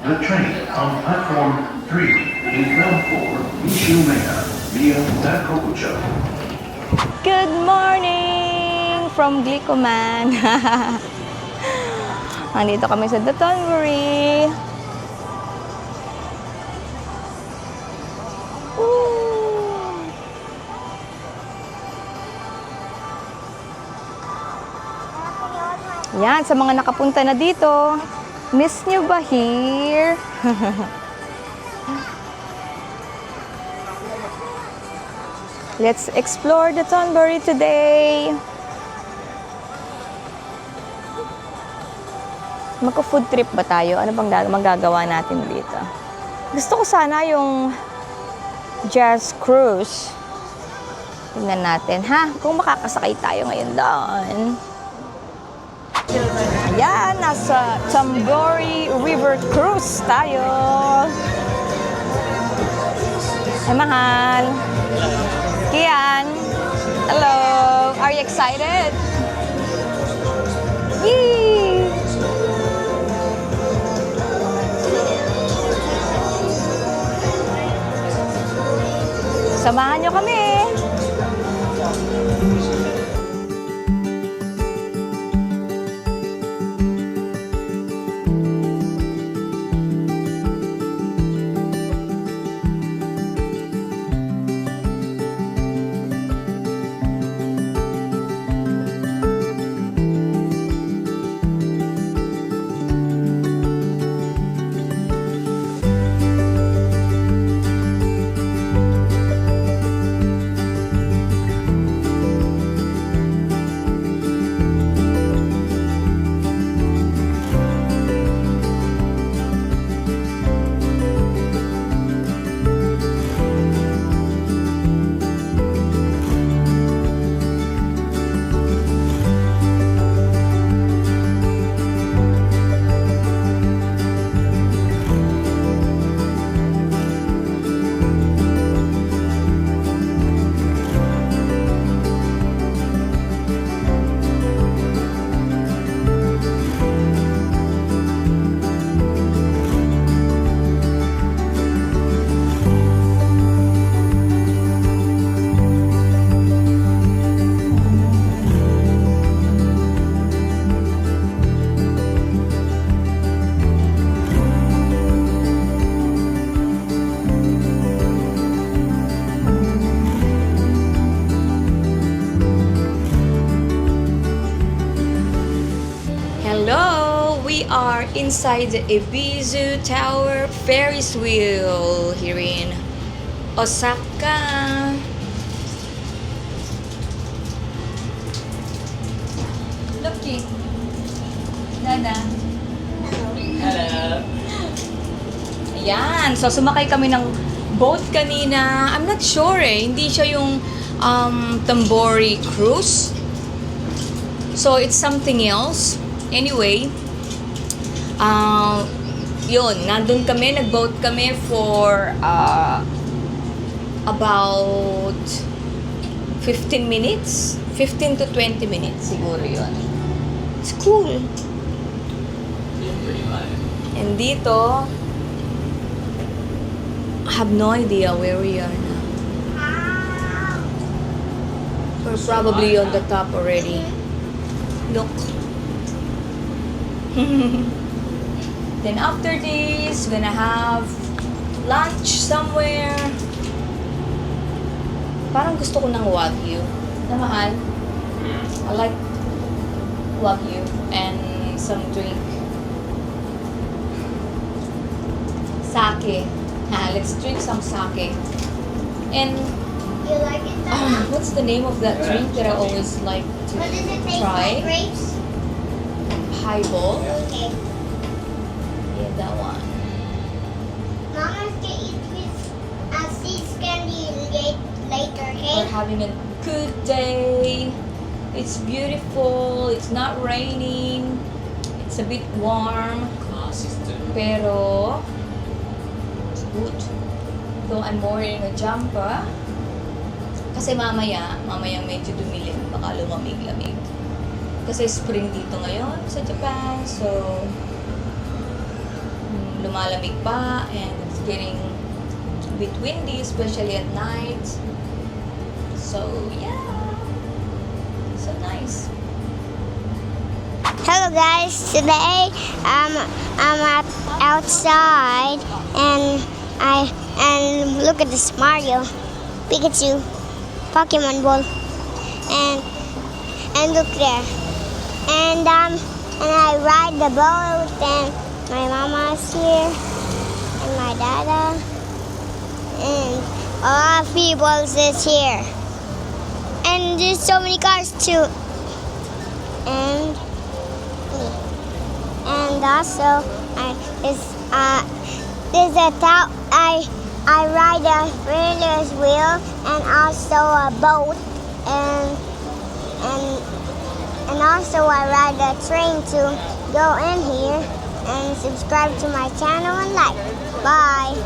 The train on platform 3 is bound for Mishumea via Dakobucho. Good morning from Glicoman. Nandito kami sa Dotonbury. Yan, sa mga nakapunta na dito, miss nyo ba here? Let's explore the Dotonbury today. Magka-food trip ba tayo? Ano bang magagawa natin dito? Gusto ko sana yung Jazz Cruise. Tingnan natin, ha? Kung makakasakay tayo ngayon doon. Ayan, nasa Dotonbury River Cruise tayo. Ay, mahal. Kian. Hello. Are you excited? Yee! Samahan nyo kami. Hello! We are inside the Ibizu Tower Ferris wheel here in Osaka. Looky. Dada. Hello. Ayan. So, sumakay kami ng boat kanina. I'm not sure eh. Hindi siya yung Dotonbury cruise. So, it's something else. Anyway, yun, nandun kami, nag-boat kami for about 15 minutes. 15 to 20 minutes siguro yun. It's cool. And dito, I have no idea where we are now. We're probably on the top already. Look. Then after this, gonna have lunch somewhere. Parang gusto ko ng Wagyu. Na mahal. I like Wagyu and some drink. Sake. Let's drink some sake. And You like it that what's the name of that drink that I always like to What does it taste try? like? Grapes? Highball. Okay. Yeah, that one. Mama's gonna eat this seeds candy later, We're okay? having a good day. It's beautiful. It's not raining. It's a bit warm. Pero it's good. Though I'm wearing a jumper. Kasi mamaya medyo dumilim. Baka lumamig-lamig. Kasi spring dito ngayon sa Japan. So, lumalamig pa and it's getting a bit windy, especially at night. So, yeah. So nice. Hello guys, today I'm outside and look at this Mario, Pikachu, Pokemon ball, and look there, and I ride the boat, and my mama's here and my dada, and a lot of people is here, and there's so many cars too, and also there's a I ride a Ferris wheel and also a boat and also I ride a train to go in here, and subscribe to my channel and like. Bye.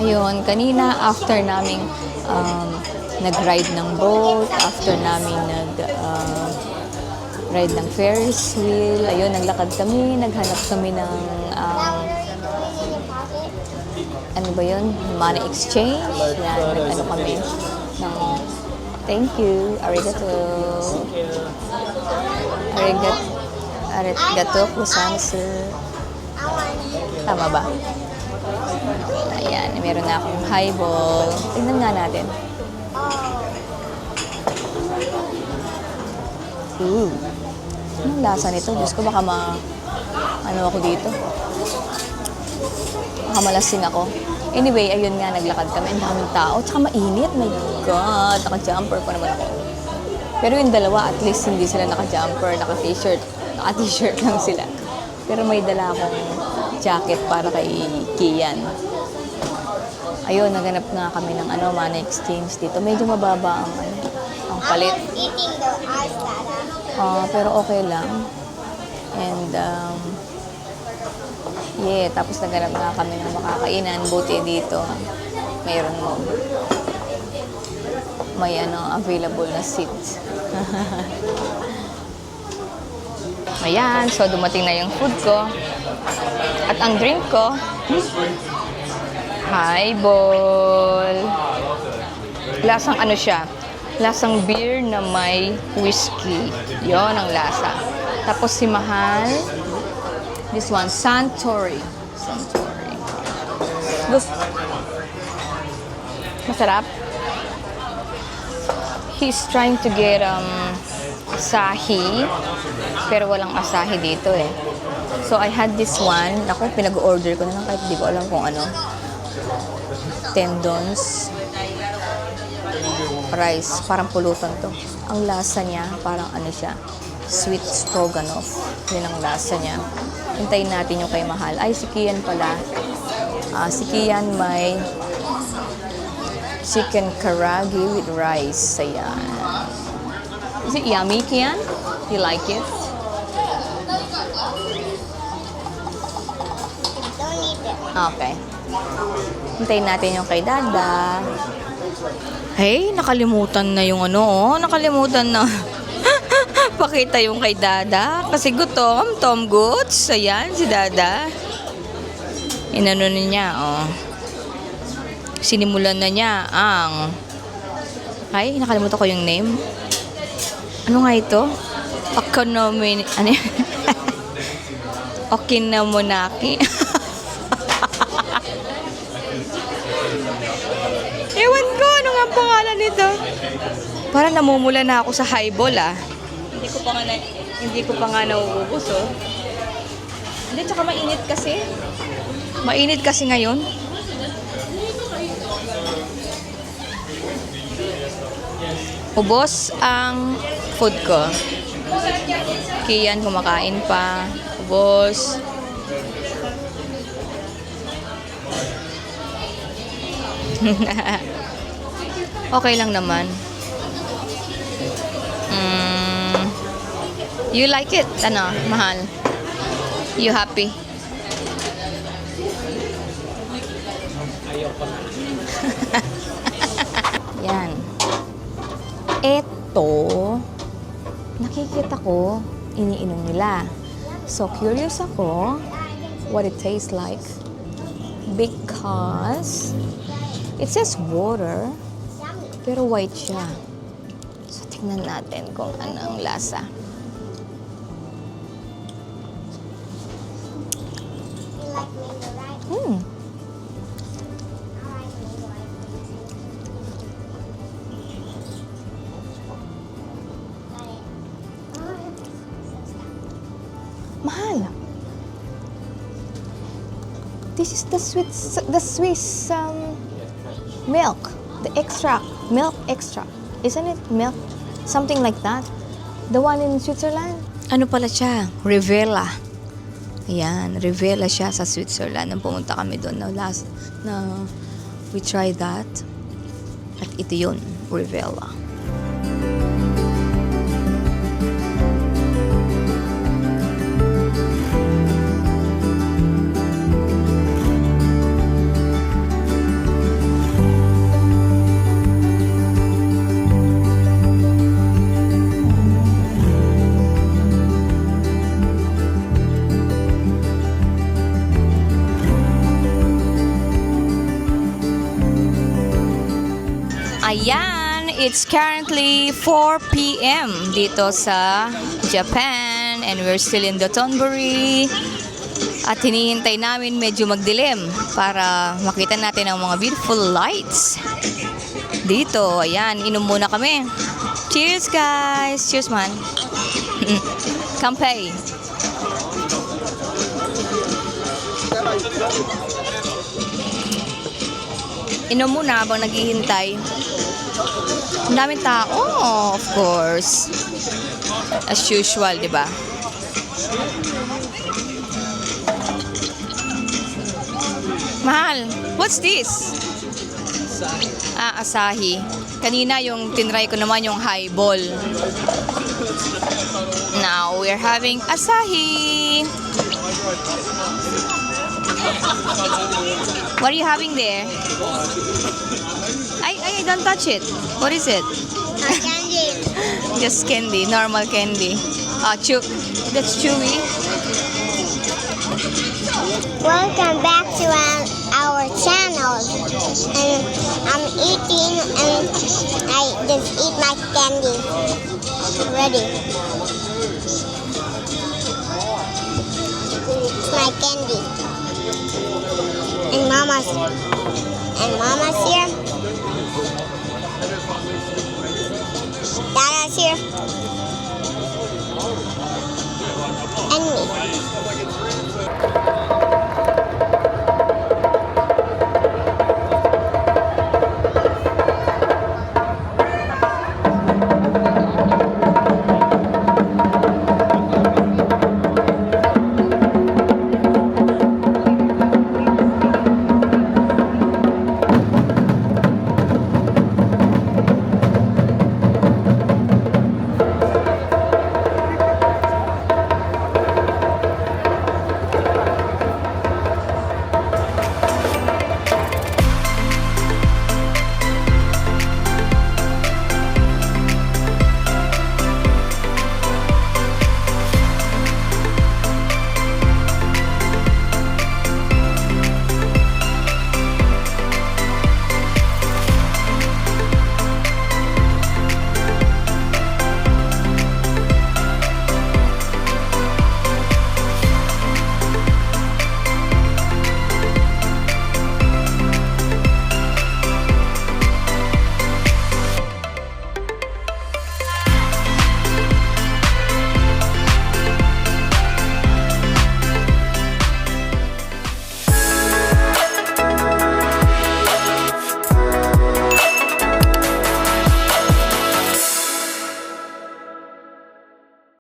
Ayun, kanina after naming nag-ride ng boat, after naming ride ng Ferris wheel, ayun, naglakad kami, naghanap kami ng ano ba yun? Money exchange. Yan, nag-ano kami ng thank you, arigato. Arigato kusansu. Tama ba? Ayan, meron na akong highball. Tingnan nga natin. Ooh. Anong lasa nito? Diyos ko, baka ano ako dito? Baka malasing ako. Anyway, ayun nga, naglakad kami. Ang daming tao. Tsaka mainit. My God, naka-jumper pa naman ako. Pero yung dalawa, at least hindi sila naka-jumper, naka-t-shirt. Naka-t-shirt lang sila. Pero may dala akong jacket para kay Kian. Ayun, naganap nga kami ng money exchange dito. Medyo mababa ang palit. Eating the ice, Dada. Pero okay lang. And, yeah, tapos naganap nga kami ng makakainan. Buti dito, mayroon may available na seat. Ayan, so dumating na yung food ko. At ang drink ko, highball. Lasang ano siya? Lasang beer na may whiskey. Yon ang lasa. Tapos si Mahal, this one, Suntory. Suntory. Masarap. He's trying to get asahi, pero walang asahi dito eh. So I had this one. Ako, pinag-order ko na lang kahit di ko alam kung ano. Tendons. Rice. Parang pulutan to. Ang lasa niya, parang ano siya, sweet stroganoff. Yun ang lasa niya. Hintayin natin yung kay Mahal. Ay, si Kian pala. Si Kian may chicken karagi with rice. Ayan. Is it yummy, Kian? You like it? Don't eat it. Okay. Hintayin natin yung kay Dada. Hey, nakalimutan na yung nakalimutan na. Pakita yung kay Dada. Kasi gutom, Tom Goods. Ayan, si Dada. Inano niya, Sinimulan na niya ang... Ay, nakalimutan ko yung name. Ano nga ito? Okonomi... Ano yun? Okinamonaki. Ewan ko, ano nga ang pangalan nito? Parang namumula na ako sa highball, Hindi ko pa nga nauubos, Hindi, tsaka mainit kasi. Mainit kasi ngayon. Ubos ang food ko. Kian kumakain pa. Ubos. Okay lang naman. You like it? Ano, mahal? You happy? Yan. Eto, nakikita ko, iniinom nila. So, curious ako what it tastes like. Because it says water, pero white siya. So, tingnan natin kung ano ang lasa. You like mango, right? Hmm. I like mango. Got it. Mahal. This is the Swiss milk, the extract, milk extract. Isn't it milk? Something like that. The one in Switzerland. Ano pala siya? Rivella. Ayan, Rivella siya sa Switzerland. Nang pumunta kami doon na we tried that. At ito yun, Rivella. Ayan, it's currently 4 p.m. dito sa Japan and we're still in Dotonbori. At hinihintay namin medyo magdilim para makita natin ang mga beautiful lights. Dito, ayan, inom muna kami. Cheers guys! Cheers man! Kampay! Inom muna habang naghihintay. Ang daming tao, of course. As usual, di ba? Mahal, what's this? Asahi. Kanina yung tinry ko naman yung highball. Now, we're having Asahi. What are you having there? I don't touch it. What is it? Candy. Just candy, normal candy. That's chewy. Welcome back to our channel. And I'm eating and I just eat my candy. Ready. It's my candy. And Mama's here. Dada's here.